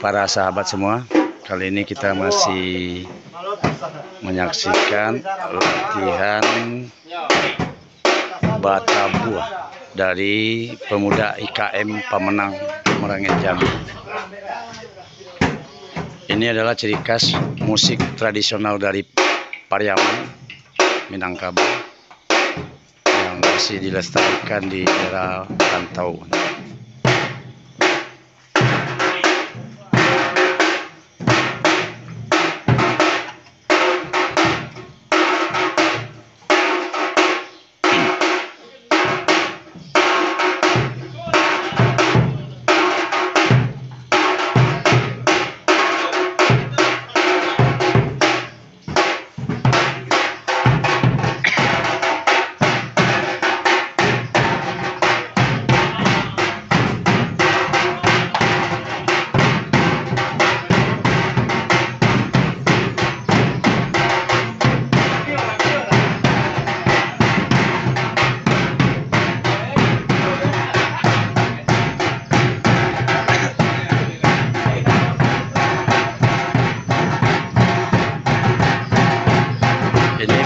Para sahabat semua, kali ini kita masih menyaksikan latihan bata buah dari pemuda IKM Pemenang Merangin Jambi. Ini adalah ciri khas musik tradisional dari Pariaman, Minangkabau, yang masih dilestarikan di daerah Rantau.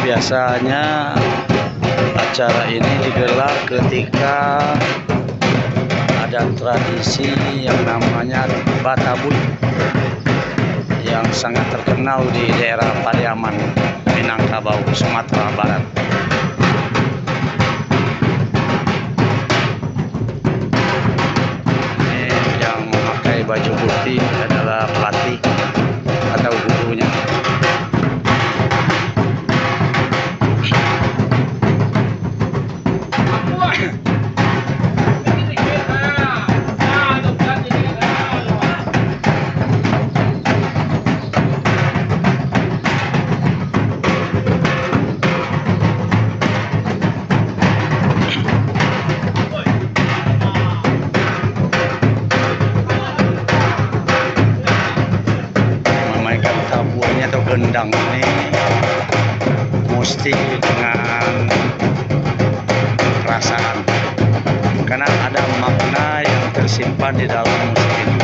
Biasanya acara ini digelar ketika ada tradisi yang namanya Batabul yang sangat terkenal di daerah Pariaman, Minangkabau, Sumatera Barat. Ini yang memakai baju putih adalah pelatih atau gurunya. Atau gendang ini mesti dengan perasaan, karena ada makna yang tersimpan di dalam musik ini.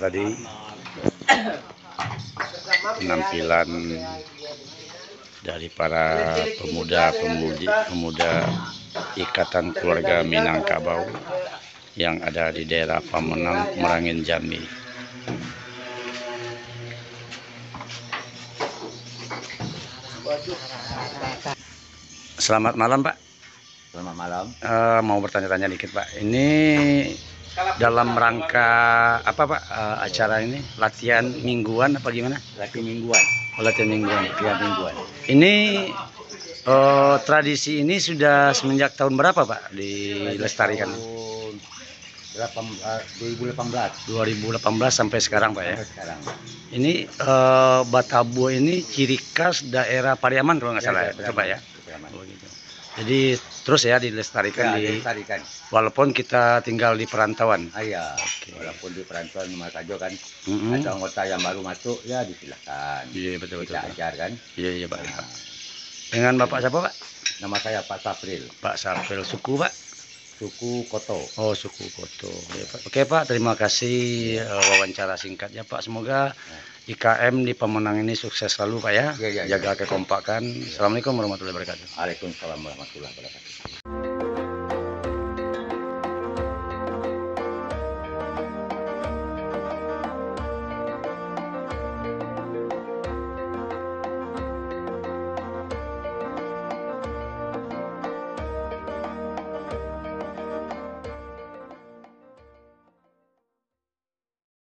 tadi penampilan dari para pemuda Ikatan Keluarga Minangkabau yang ada di daerah Pamenang, Merangin Jambi. Selamat malam, Pak. Selamat malam. Mau bertanya-tanya dikit, Pak. Ini dalam rangka apa, Pak? Acara ini latihan mingguan apa gimana? Latihan mingguan. Oh, latihan mingguan. Latihan mingguan. Ini tradisi ini sudah semenjak tahun berapa, Pak, dilestarikan? 2018. 2018 sampai sekarang, Pak, ya. Sampai sekarang. Ini Batabo ini ciri khas daerah Pariaman kalau nggak salah, ya, betul, Pak, ya. Oh, gitu. Jadi terus ya dilestarikan, dilestarikan. Walaupun kita tinggal di perantauan. Iya. Oke. Walaupun di perantauan Mas Kajo kan, ada anggota yang baru masuk ya disilahkan. Iya, betul. Kita ajar kan. Iya, Pak. Dengan Bapak siapa, Pak? Nama saya Pak Safril. Pak Safril. Suku, Pak? Suku Koto. Oh, suku Koto. Ya, Pak. Oke, Pak, terima kasih wawancara singkatnya, Pak. Semoga IKM di Pamenang ini sukses selalu, Pak, ya. Iya. Jaga kekompakan. Assalamualaikum warahmatullahi wabarakatuh. Waalaikumsalam warahmatullahi wabarakatuh.